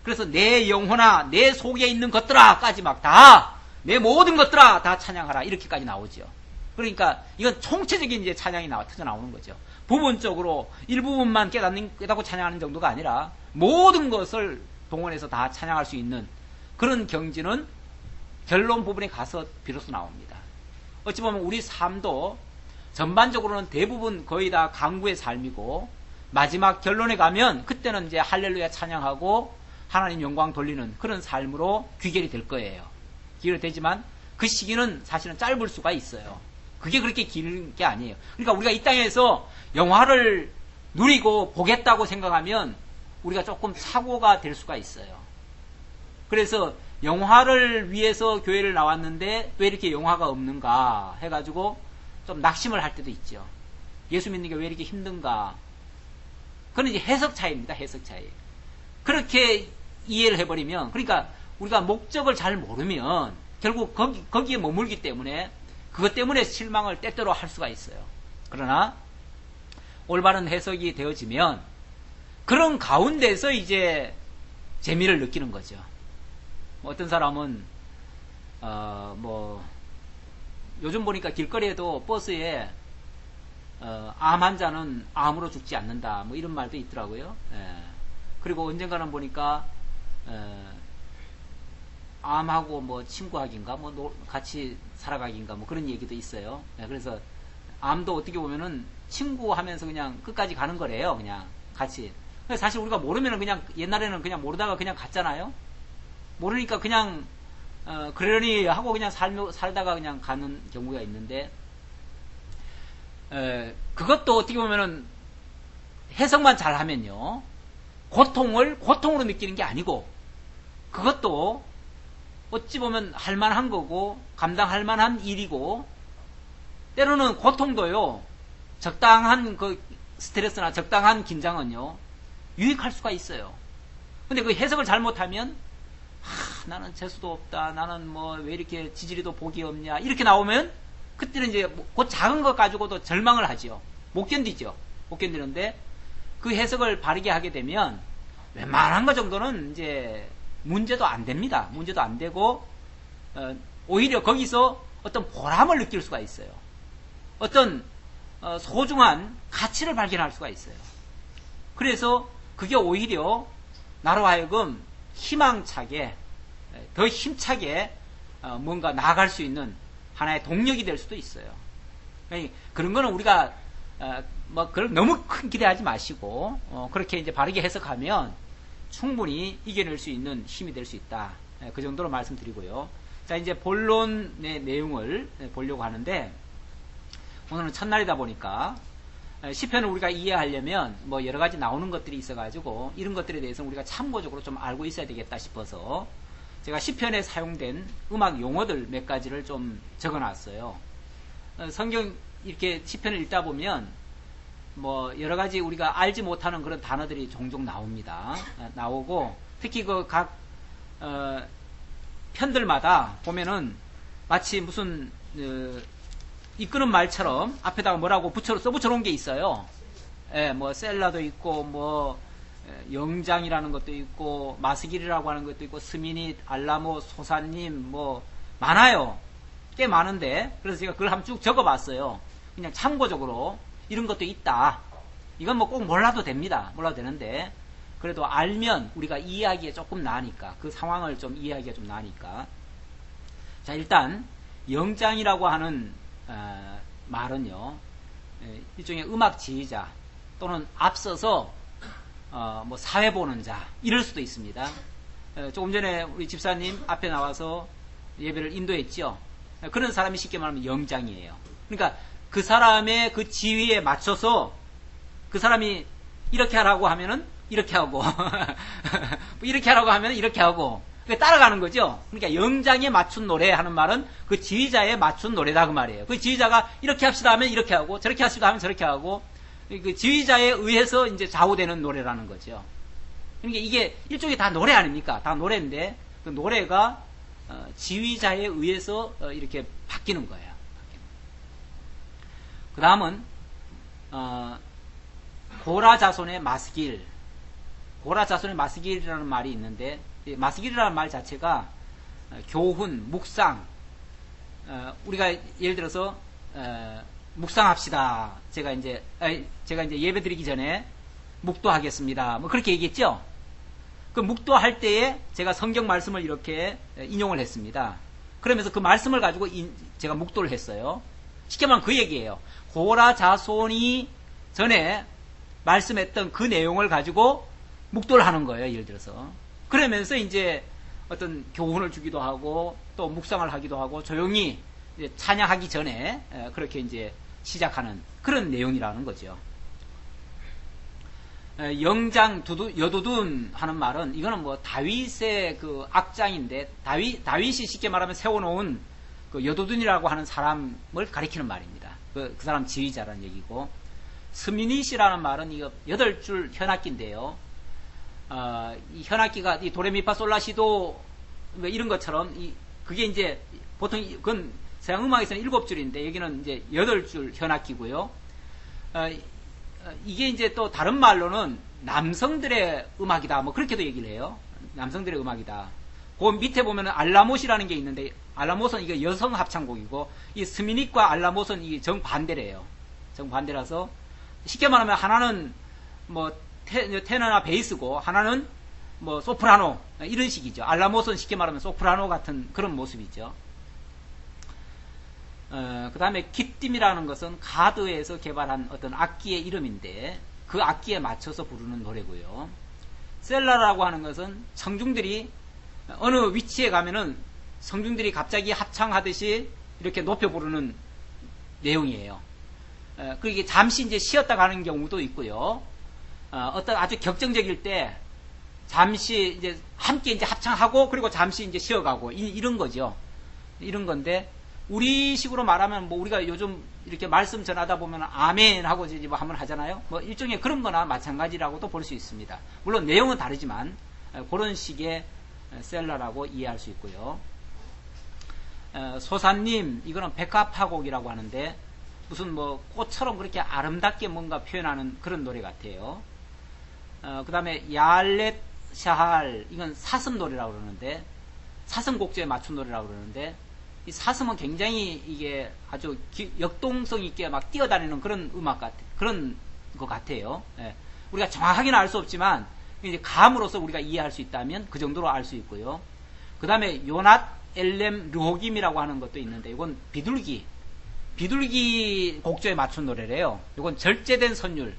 [SPEAKER 1] 그래서 내 영혼아 내 속에 있는 것들아까지 막 다, 내 모든 것들아 다 찬양하라, 이렇게까지 나오죠. 그러니까 이건 총체적인 이제 찬양이 터져 나오는 거죠. 부분적으로 일부분만 깨닫고 찬양하는 정도가 아니라 모든 것을 동원해서 다 찬양할 수 있는 그런 경지는 결론 부분에 가서 비로소 나옵니다. 어찌 보면 우리 삶도 전반적으로는 대부분 거의 다 강구의 삶이고, 마지막 결론에 가면 그때는 이제 할렐루야 찬양하고 하나님 영광 돌리는 그런 삶으로 귀결이 될 거예요. 귀결이 되지만 그 시기는 사실은 짧을 수가 있어요. 그게 그렇게 긴 게 아니에요. 그러니까 우리가 이 땅에서 영화를 누리고 보겠다고 생각하면 우리가 조금 사고가 될 수가 있어요. 그래서 영화를 위해서 교회를 나왔는데 왜 이렇게 영화가 없는가 해가지고 좀 낙심을 할 때도 있죠. 예수 믿는 게 왜 이렇게 힘든가. 그건 이제 해석 차이입니다. 해석 차이. 그렇게 이해를 해버리면, 그러니까 우리가 목적을 잘 모르면 결국 거기에 머물기 때문에 그것 때문에 실망을 때때로 할 수가 있어요. 그러나 올바른 해석이 되어지면 그런 가운데서 이제 재미를 느끼는 거죠. 어떤 사람은 요즘 보니까 길거리에도 버스에 암 환자는 암으로 죽지 않는다, 뭐 이런 말도 있더라고요. 예. 그리고 언젠가는 보니까 암하고 뭐 친구하기인가, 뭐 같이 살아가기인가, 뭐 그런 얘기도 있어요. 예. 그래서 암도 어떻게 보면은 친구하면서 그냥 끝까지 가는 거래요. 그냥 같이. 사실 우리가 모르면은 그냥, 옛날에는 그냥 모르다가 그냥 갔잖아요. 모르니까 그냥 그러려니 하고 그냥 살다가 그냥 가는 경우가 있는데, 그것도 어떻게 보면은 해석만 잘하면요, 고통을 고통으로 느끼는 게 아니고, 그것도 어찌 보면 할만한 거고 감당할 만한 일이고, 때로는 고통도요, 적당한 그 스트레스나 적당한 긴장은요 유익할 수가 있어요. 근데 그 해석을 잘못하면 나는 재수도 없다, 나는 뭐 왜 이렇게 지지리도 복이 없냐, 이렇게 나오면 그때는 이제 그 작은 것 가지고도 절망을 하죠. 못 견디죠. 못 견디는데 그 해석을 바르게 하게 되면 웬만한 것 정도는 이제 문제도 안 됩니다. 문제도 안 되고 오히려 거기서 어떤 보람을 느낄 수가 있어요. 어떤 소중한 가치를 발견할 수가 있어요. 그래서 그게 오히려 나로 하여금 희망차게, 더 힘차게 뭔가 나아갈 수 있는 하나의 동력이 될 수도 있어요. 그러니까 그런 거는 우리가 그걸 너무 큰 기대하지 마시고 그렇게 이제 바르게 해석하면 충분히 이겨낼 수 있는 힘이 될 수 있다. 그 정도로 말씀드리고요. 자, 이제 본론의 내용을 보려고 하는데, 오늘은 첫날이다 보니까 시편을 우리가 이해하려면 뭐 여러 가지 나오는 것들이 있어가지고 이런 것들에 대해서 우리가 참고적으로 좀 알고 있어야 되겠다 싶어서 제가 시편에 사용된 음악 용어들 몇 가지를 좀 적어놨어요. 성경 이렇게 시편을 읽다 보면 뭐 여러 가지 우리가 알지 못하는 그런 단어들이 종종 나옵니다. 나오고 특히 그 각 편들마다 보면은 마치 무슨 이끄는 말처럼 앞에다가 뭐라고 써붙여 놓은 게 있어요. 예, 뭐 셀라도 있고 뭐 영장이라는 것도 있고 마스길이라고 하는 것도 있고 스미닛, 알라모, 소사님 뭐 많아요. 꽤 많은데 그래서 제가 그걸 한번 쭉 적어봤어요. 그냥 참고적으로 이런 것도 있다. 이건 뭐 꼭 몰라도 됩니다. 몰라도 되는데 그래도 알면 우리가 이해하기에 조금 나으니까 그 상황을 좀 이해하기가 좀 나으니까. 자, 일단 영장이라고 하는 말은요, 일종의 음악 지휘자 또는 앞서서 뭐 사회 보는 자 이럴 수도 있습니다. 조금 전에 우리 집사님 앞에 나와서 예배를 인도했죠. 그런 사람이 쉽게 말하면 영장이에요. 그러니까 그 사람의 그 지위에 맞춰서 그 사람이 이렇게 하라고 하면은 이렇게 하고 이렇게 하라고 하면은 이렇게 하고 따라가는 거죠. 그러니까 영장에 맞춘 노래 하는 말은 그 지휘자에 맞춘 노래다 그 말이에요. 그 지휘자가 이렇게 합시다 하면 이렇게 하고 저렇게 합시다 하면 저렇게 하고 그 지휘자에 의해서 이제 좌우되는 노래라는 거죠. 그러니까 이게 일종의 다 노래 아닙니까? 다 노래인데 그 노래가 지휘자에 의해서 이렇게 바뀌는 거예요. 그 다음은 고라 자손의 마스길. 고라 자손의 마스길이라는 말이 있는데 마스길이라는 말 자체가 교훈, 묵상. 우리가 예를 들어서 묵상합시다. 제가 이제 예배 드리기 전에 묵도하겠습니다. 뭐 그렇게 얘기했죠. 그 묵도할 때에 제가 성경 말씀을 이렇게 인용을 했습니다. 그러면서 그 말씀을 가지고 제가 묵도를 했어요. 쉽게 말하면 그 얘기예요. 고라 자손이 전에 말씀했던 그 내용을 가지고 묵도를 하는 거예요. 예를 들어서. 그러면서 이제 어떤 교훈을 주기도 하고 또 묵상을 하기도 하고 조용히 이제 찬양하기 전에 그렇게 이제 시작하는 그런 내용이라는 거죠. 영장 여두둔 하는 말은 이거는 뭐 다윗의 그 악장인데 다윗이 쉽게 말하면 세워놓은 그 여두둔이라고 하는 사람을 가리키는 말입니다. 그 사람 지휘자라는 얘기고 스미닛이라는 말은 이거 8줄 현악기인데요. 이 현악기가 이 도레미파솔라시도 뭐 이런 것처럼 그게 이제 보통 그건 서양 음악에서는 7줄인데 여기는 이제 8줄 현악기고요. 이게 이제 또 다른 말로는 남성들의 음악이다. 뭐 그렇게도 얘기를 해요. 남성들의 음악이다. 그 밑에 보면은 알라못이라는 게 있는데 알라못은 이게 여성 합창곡이고 이 스미닛과 알라못은 이게 정반대래요. 정반대라서 쉽게 말하면 하나는 뭐 테너나 베이스고 하나는 뭐 소프라노 이런 식이죠. 알라못은 쉽게 말하면 소프라노 같은 그런 모습이죠. 그 다음에 기띔이라는 것은 가드에서 개발한 어떤 악기의 이름인데 그 악기에 맞춰서 부르는 노래고요. 셀라라고 하는 것은 성중들이 어느 위치에 가면은 성중들이 갑자기 합창하듯이 이렇게 높여 부르는 내용이에요. 그게 잠시 이제 쉬었다 가는 경우도 있고요. 어떤 아주 격정적일 때 잠시 이제 함께 이제 합창하고 그리고 잠시 이제 쉬어가고 이런 거죠. 이런 건데 우리식으로 말하면 뭐 우리가 요즘 이렇게 말씀 전하다 보면 아멘 하고 이제 뭐 한번 하잖아요. 뭐 일종의 그런 거나 마찬가지라고도 볼 수 있습니다. 물론 내용은 다르지만 그런 식의 셀라라고 이해할 수 있고요. 소사님 이거는 백합화곡이라고 하는데 무슨 뭐 꽃처럼 그렇게 아름답게 뭔가 표현하는 그런 노래 같아요. 그 다음에 야렛 샤할 이건 사슴 노래라고 그러는데 사슴곡조에 맞춘 노래라고 그러는데 이 사슴은 굉장히 이게 아주 역동성 있게 막 뛰어다니는 그런 음악 그런 것 같아요. 예. 우리가 정확하게는 알 수 없지만 이제 감으로서 우리가 이해할 수 있다면 그 정도로 알 수 있고요. 그 다음에 요낫 엘렘 르호김이라고 하는 것도 있는데 이건 비둘기 곡조에 맞춘 노래래요. 이건 절제된 선율.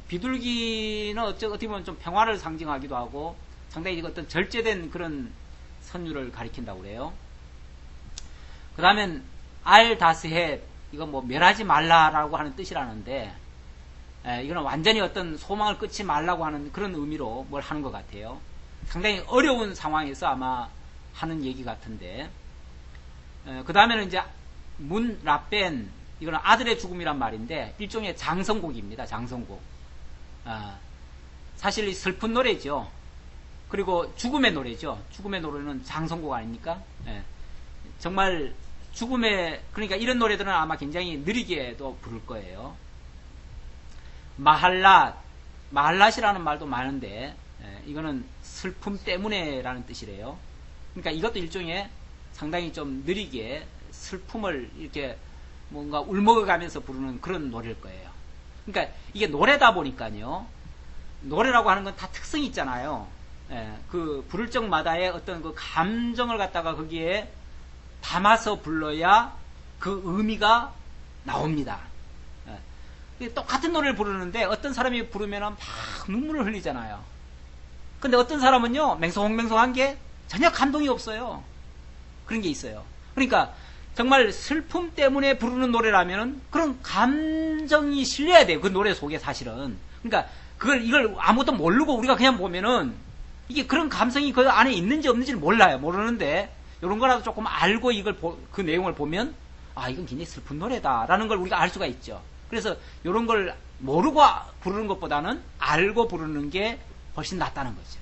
[SPEAKER 1] 비둘기는 어떻게 보면 좀 평화를 상징하기도 하고 상당히 어떤 절제된 그런 선율을 가리킨다고 그래요. 그 다음엔 알다스헷 이건 뭐 멸하지 말라라고 하는 뜻이라는데 이거는 완전히 어떤 소망을 끊지 말라고 하는 그런 의미로 뭘 하는 것 같아요. 상당히 어려운 상황에서 아마 하는 얘기 같은데 그 다음에는 이제 문 라벤 이거는 아들의 죽음이란 말인데 일종의 장성곡입니다. 장성곡. 사실 슬픈 노래죠. 그리고 죽음의 노래죠. 죽음의 노래는 장성곡 아닙니까? 예. 정말 죽음의, 그러니까 이런 노래들은 아마 굉장히 느리게도 부를 거예요. 마할랏이라는 말도 많은데, 이거는 슬픔 때문에라는 뜻이래요. 그러니까 이것도 일종의 상당히 좀 느리게 슬픔을 이렇게 뭔가 울먹어가면서 부르는 그런 노래일 거예요. 그러니까 이게 노래다 보니까요. 노래라고 하는 건 다 특성이 있잖아요. 그 부를 적마다의 어떤 그 감정을 갖다가 거기에 담아서 불러야 그 의미가 나옵니다. 똑같은 노래를 부르는데 어떤 사람이 부르면 막 눈물을 흘리잖아요. 근데 어떤 사람은요, 맹성맹성한 게 전혀 감동이 없어요. 그런 게 있어요. 그러니까 정말 슬픔 때문에 부르는 노래라면 그런 감정이 실려야 돼요. 그 노래 속에 사실은. 그러니까 이걸 아무것도 모르고 우리가 그냥 보면은 이게 그런 감성이 그 안에 있는지 없는지를 몰라요. 모르는데 이런 거라도 조금 알고 그 내용을 보면 이건 굉장히 슬픈 노래다라는 걸 우리가 알 수가 있죠. 그래서 이런 걸 모르고 부르는 것보다는 알고 부르는 게 훨씬 낫다는 거죠.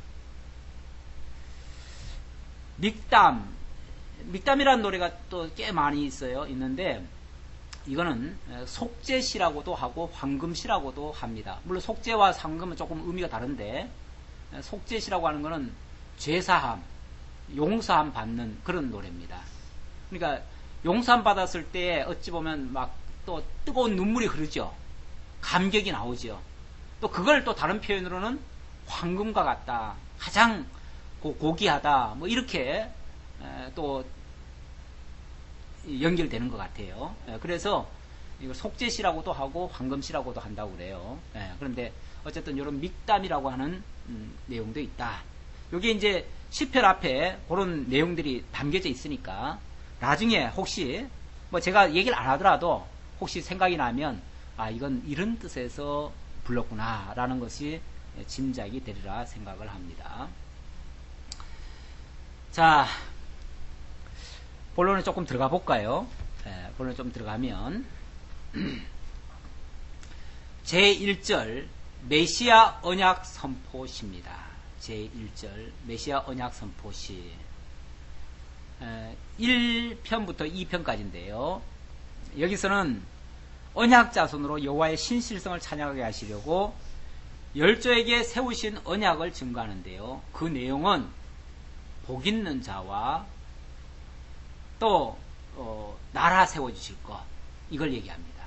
[SPEAKER 1] 믹담이라는 노래가 또 꽤 많이 있는데 이거는 속죄시라고도 하고 황금시라고도 합니다. 물론 속죄와 황금은 조금 의미가 다른데 속죄시라고 하는 거는 죄사함, 용서함 받는 그런 노래입니다. 그러니까 용서함 받았을 때 어찌 보면 막 또 뜨거운 눈물이 흐르죠. 감격이 나오죠. 또 그걸 또 다른 표현으로는 황금과 같다, 가장 고귀하다, 뭐 이렇게 또 연결되는 것 같아요. 그래서 이걸 속죄시라고도 하고 황금시라고도 한다고 그래요. 그런데 어쨌든 이런 믹담이라고 하는 내용도 있다. 여기 이제 시편 앞에 그런 내용들이 담겨져 있으니까 나중에 혹시 뭐 제가 얘기를 안 하더라도 혹시 생각이 나면 이건 이런 뜻에서 불렀구나 라는 것이 짐작이 되리라 생각을 합니다. 자, 본론에 조금 들어가 볼까요? 본론에 좀 들어가면 제1절 메시아 언약 선포시입니다. 제1절 메시아 언약 선포시 1편부터 2편까지인데요. 여기서는 언약 자손으로 여호와의 신실성을 찬양하게 하시려고 열조에게 세우신 언약을 증거하는데요. 그 내용은 복 있는 자와 또 나라 세워주실 것, 이걸 얘기합니다.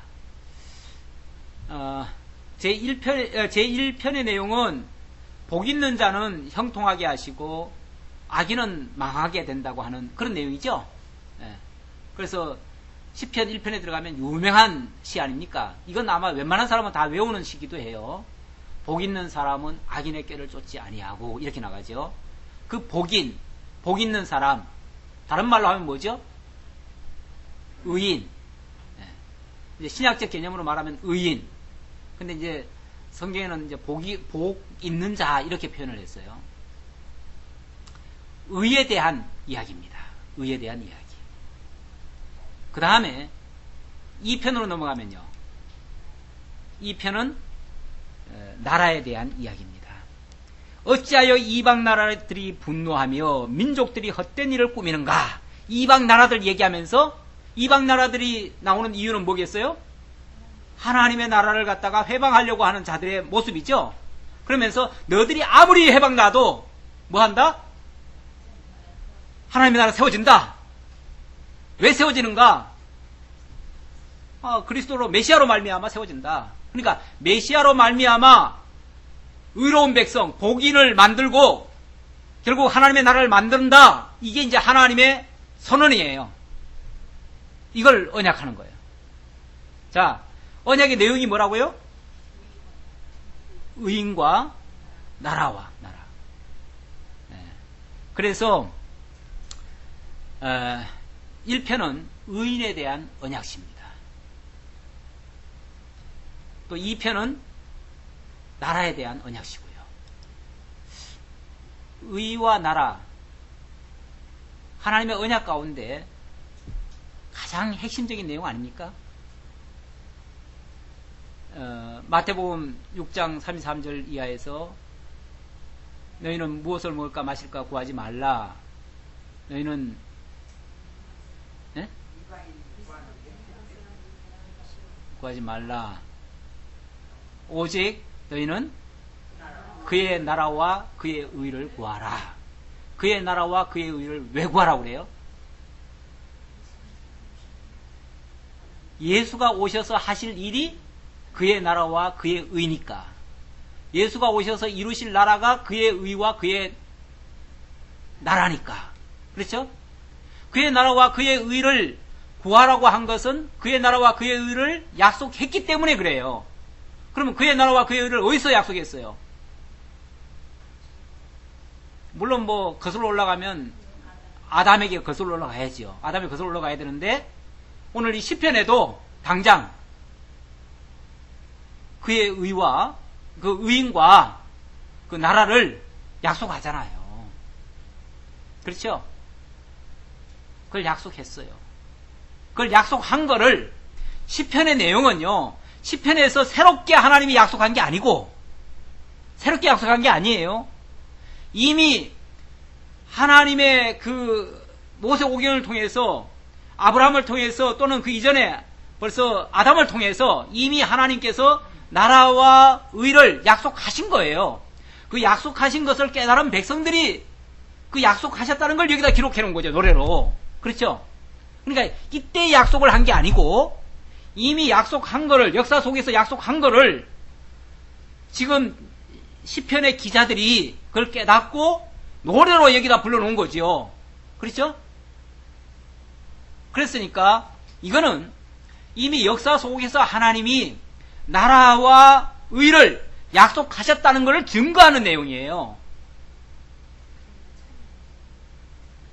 [SPEAKER 1] 제1편의 내용은 복 있는 자는 형통하게 하시고 악인은 망하게 된다고 하는 그런 내용이죠. 그래서 시편 1편에 들어가면 유명한 시 아닙니까? 이건 아마 웬만한 사람은 다 외우는 시기도 해요. 복 있는 사람은 악인의 꾀를 쫓지 아니하고 이렇게 나가죠. 그 복 있는 사람, 다른 말로 하면 뭐죠? 의인. 이제 신약적 개념으로 말하면 의인. 근데 이제 성경에는 이제 복 있는 자 이렇게 표현을 했어요. 의에 대한 이야기입니다. 의에 대한 이야기. 그 다음에 2편으로 넘어가면요. 2편은 나라에 대한 이야기입니다. 어찌하여 이방 나라들이 분노하며 민족들이 헛된 일을 꾸미는가? 이방 나라들 얘기하면서 이방 나라들이 나오는 이유는 뭐겠어요? 하나님의 나라를 갖다가 회방하려고 하는 자들의 모습이죠. 그러면서 너들이 아무리 회방나도 뭐한다? 하나님의 나라 세워진다. 왜 세워지는가? 그리스도로 메시아로 말미암아 세워진다. 그러니까 메시아로 말미암아 의로운 백성, 복인을 만들고 결국 하나님의 나라를 만든다. 이게 이제 하나님의 선언이에요. 이걸 언약하는 거예요. 자, 언약의 내용이 뭐라고요? 의인과 나라와 나라. 그래서 1편은 의인에 대한 언약시입니다. 또 2편은 나라에 대한 언약시고요. 의와 나라, 하나님의 언약 가운데 가장 핵심적인 내용 아닙니까? 마태복음 6장 33절 이하에서 너희는 무엇을 먹을까 마실까 구하지 말라. 너희는 구하지 말라. 오직 너희는 그의 나라와 그의 의를 구하라. 그의 나라와 그의 의를 왜 구하라고 그래요? 예수가 오셔서 하실 일이 그의 나라와 그의 의니까. 예수가 오셔서 이루실 나라가 그의 의와 그의 나라니까. 그렇죠? 그의 나라와 그의 의를 구하라고 한 것은 그의 나라와 그의 의를 약속했기 때문에 그래요. 그러면 그의 나라와 그의 의를 어디서 약속했어요? 물론 뭐 거슬러 올라가면 아담에게 거슬러 올라가야지요. 아담에 거슬러 올라가야 되는데 오늘 이 시편에도 당장 그의 의와 그 의인과 그 나라를 약속하잖아요. 그렇죠? 그걸 약속했어요. 그걸 약속한 거를 시편의 내용은요. 시편에서 새롭게 하나님이 약속한 게 아니고 새롭게 약속한 게 아니에요. 이미 하나님의 그 모세오경을 통해서 아브라함을 통해서 또는 그 이전에 벌써 아담을 통해서 이미 하나님께서 나라와 의를 약속하신 거예요. 그 약속하신 것을 깨달은 백성들이 그 약속하셨다는 걸 여기다 기록해 놓은 거죠. 노래로. 그렇죠? 그러니까 이때 약속을 한 게 아니고 이미 약속한 거를 역사 속에서 약속한 거를 지금 시편의 기자들이 그걸 깨닫고 노래로 여기다 불러놓은 거지요. 그렇죠? 그랬으니까 이거는 이미 역사 속에서 하나님이 나라와 의를 약속하셨다는 것을 증거하는 내용이에요.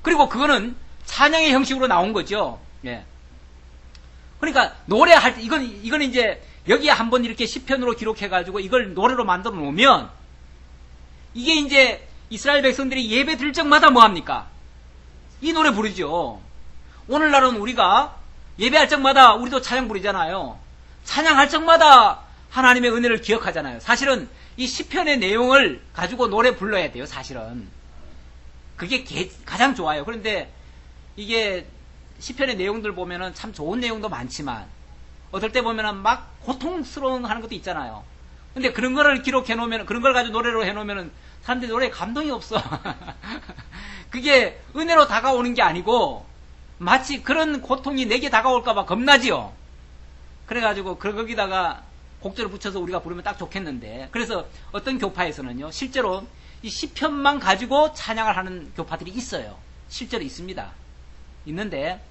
[SPEAKER 1] 그리고 그거는 찬양의 형식으로 나온 거죠. 예. 그러니까 노래할 때 이건 이제 여기에 한번 이렇게 시편으로 기록해가지고 이걸 노래로 만들어 놓으면 이게 이제 이스라엘 백성들이 예배 드릴 적마다 뭐 합니까? 이 노래 부르죠. 오늘날은 우리가 예배할 적마다 우리도 찬양 부르잖아요. 찬양할 적마다 하나님의 은혜를 기억하잖아요. 사실은 이 시편의 내용을 가지고 노래 불러야 돼요. 사실은 그게 가장 좋아요. 그런데 이게 시편의 내용들 보면은 참 좋은 내용도 많지만 어떨 때 보면은 막 고통스러운 하는 것도 있잖아요. 근데 그런 거를 기록해 놓으면 그런 걸 가지고 노래로 해 놓으면은 사람들이 노래에 감동이 없어. 그게 은혜로 다가오는 게 아니고 마치 그런 고통이 내게 다가올까봐 겁나지요. 그래가지고 거기다가 곡절을 붙여서 우리가 부르면 딱 좋겠는데 그래서 어떤 교파에서는요 실제로 이 시편만 가지고 찬양을 하는 교파들이 있어요. 실제로 있습니다. 있는데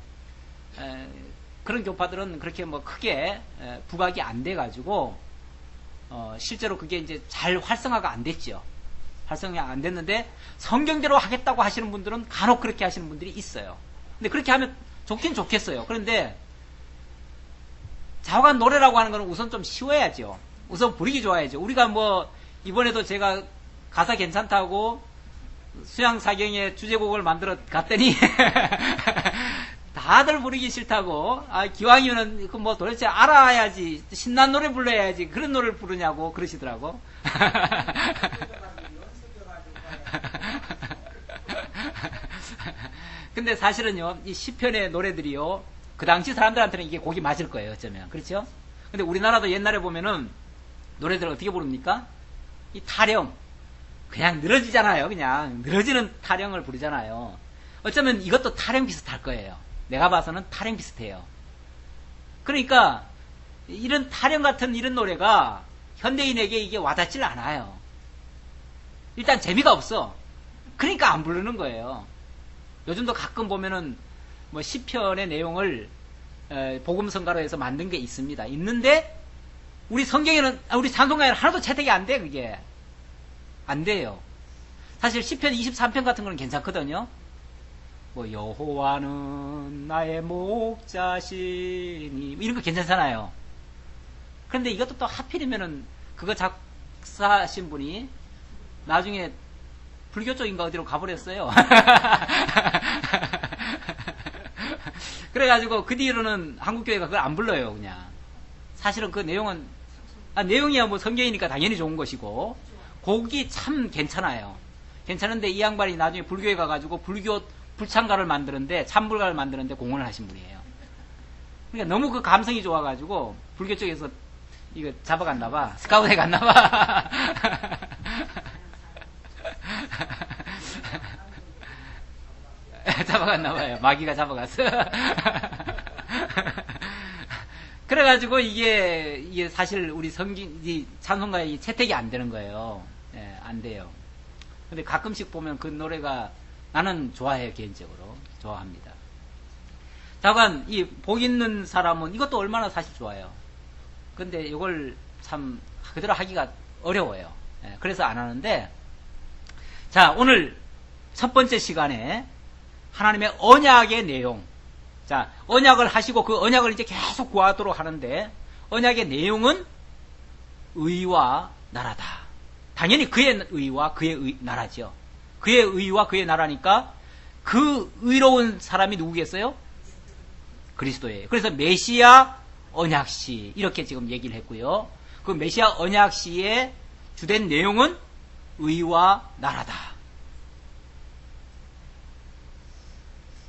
[SPEAKER 1] 그런 교파들은 그렇게 뭐 크게 부각이 안 돼가지고 실제로 그게 이제 잘 활성화가 안 됐죠. 활성화가 안 됐는데 성경대로 하겠다고 하시는 분들은 간혹 그렇게 하시는 분들이 있어요. 근데 그렇게 하면 좋긴 좋겠어요. 그런데 자화간 노래라고 하는 거는 우선 좀 쉬워야죠. 우선 부르기 좋아야죠. 우리가 뭐 이번에도 제가 가사 괜찮다고 수양사경의 주제곡을 만들어 갔더니 다들 부르기 싫다고 기왕이면은 그 뭐 도대체 알아야지 신난 노래 불러야지 그런 노래를 부르냐고 그러시더라고. 근데 사실은요 이 시편의 노래들이요 그 당시 사람들한테는 이게 곡이 맞을 거예요. 어쩌면 그렇죠? 근데 우리나라도 옛날에 보면은 노래들 어떻게 부릅니까? 이 타령 그냥 늘어지잖아요. 그냥 늘어지는 타령을 부르잖아요. 어쩌면 이것도 타령 비슷할 거예요. 내가 봐서는 타령 비슷해요. 그러니까 이런 타령 같은 이런 노래가 현대인에게 이게 와닿질 않아요. 일단 재미가 없어. 그러니까 안 부르는 거예요. 요즘도 가끔 보면은 뭐 시편의 내용을 복음성가로 해서 만든 게 있습니다. 있는데 우리 성경에는 우리 찬송가에는 하나도 채택이 안 돼. 그게 안 돼요. 사실 시편 23편 같은 거는 괜찮거든요. 뭐 여호와는 나의 목자시니 이런 거 괜찮잖아요. 그런데 이것도 또 하필이면은 그거 작사하신 분이 나중에 불교 쪽인가 어디로 가버렸어요. 그래가지고 그 뒤로는 한국교회가 그걸 안 불러요. 그냥 사실은 그 내용은 내용이야 뭐 성경이니까 당연히 좋은 것이고, 곡이 참 괜찮아요. 괜찮은데 이 양반이 나중에 불교에 가가지고 불교 불창가를 만드는데, 참불가를 만드는데 공헌을 하신 분이에요. 그러니까 너무 그 감성이 좋아가지고 불교 쪽에서 이거 잡아갔나봐. 스카우트에 갔나봐. 잡아갔나봐요. 마귀가 잡아갔어. 그래가지고 이게 사실 우리 이 찬송가에 채택이 안 되는 거예요. 예, 안 돼요. 근데 가끔씩 보면 그 노래가 나는 좋아해요. 개인적으로 좋아합니다. 다만 이 복 있는 사람은 이것도 얼마나 사실 좋아요. 근데 이걸 참 그대로 하기가 어려워요. 예, 그래서 안 하는데, 자, 오늘 첫 번째 시간에 하나님의 언약의 내용, 자, 언약을 하시고 그 언약을 이제 계속 구하도록 하는데, 언약의 내용은 의와 나라다. 당연히 그의 의와 그의 나라죠. 그의 의와 그의 나라니까 그 의로운 사람이 누구겠어요? 그리스도예요. 그래서 메시아 언약시 이렇게 지금 얘기를 했고요. 그 메시아 언약시의 주된 내용은 의와 나라다.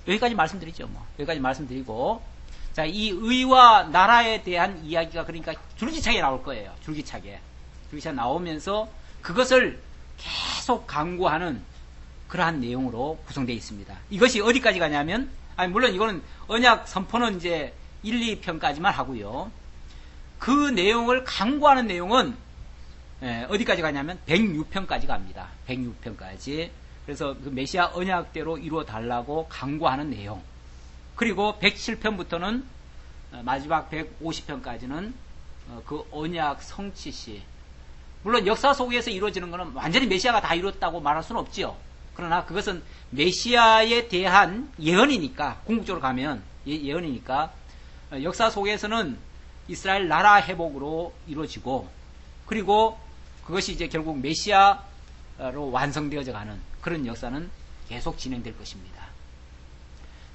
[SPEAKER 1] 여기까지 말씀드리죠. 뭐 여기까지 말씀드리고, 자, 이 의와 나라에 대한 이야기가 그러니까 줄기차게 나올 거예요. 줄기차게 나오면서 그것을 계속 강구하는 그러한 내용으로 구성되어 있습니다. 이것이 어디까지 가냐면, 물론 이거는 언약 선포는 이제 1, 2편까지만 하고요. 그 내용을 강구하는 내용은 어디까지 가냐면 106편까지 갑니다. 106편까지. 그래서 그 메시아 언약대로 이루어 달라고 강구하는 내용. 그리고 107편부터는 마지막 150편까지는 그 언약 성취시. 물론 역사 속에서 이루어지는 것은 완전히 메시아가 다 이뤘다고 말할 수는 없지요. 그러나 그것은 메시아에 대한 예언이니까, 궁극적으로 가면 예언이니까 역사 속에서는 이스라엘 나라 회복으로 이루어지고, 그리고 그것이 이제 결국 메시아로 완성되어져 가는 그런 역사는 계속 진행될 것입니다.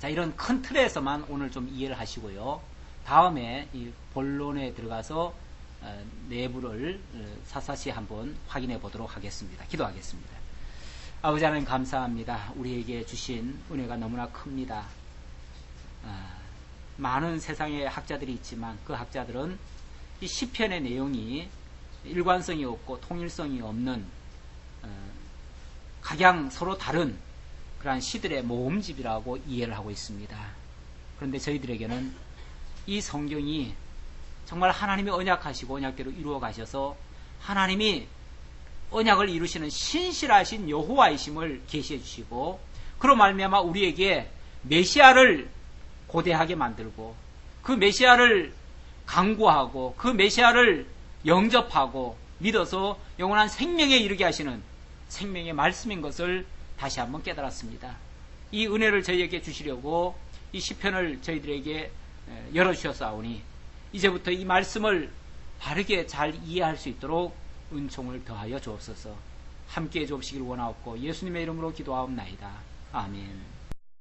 [SPEAKER 1] 자, 이런 큰 틀에서만 오늘 좀 이해를 하시고요. 다음에 이 본론에 들어가서 내부를 사사시 한번 확인해 보도록 하겠습니다. 기도하겠습니다. 아버지 하나님 감사합니다. 우리에게 주신 은혜가 너무나 큽니다. 많은 세상에 학자들이 있지만 그 학자들은 이 시편의 내용이 일관성이 없고 통일성이 없는 각양 서로 다른 그러한 시들의 모음집이라고 이해를 하고 있습니다. 그런데 저희들에게는 이 성경이 정말 하나님이 언약하시고 언약대로 이루어 가셔서 하나님이 언약을 이루시는 신실하신 여호와이심을 계시해 주시고, 그로 말미암아 우리에게 메시아를 고대하게 만들고 그 메시아를 강구하고 그 메시아를 영접하고 믿어서 영원한 생명에 이르게 하시는 생명의 말씀인 것을 다시 한번 깨달았습니다. 이 은혜를 저희에게 주시려고 이 시편을 저희들에게 열어주셨사오니 이제부터 이 말씀을 바르게 잘 이해할 수 있도록 은총을 더하여 주옵소서. 함께해 주옵시길 원하옵고 예수님의 이름으로 기도하옵나이다. 아멘.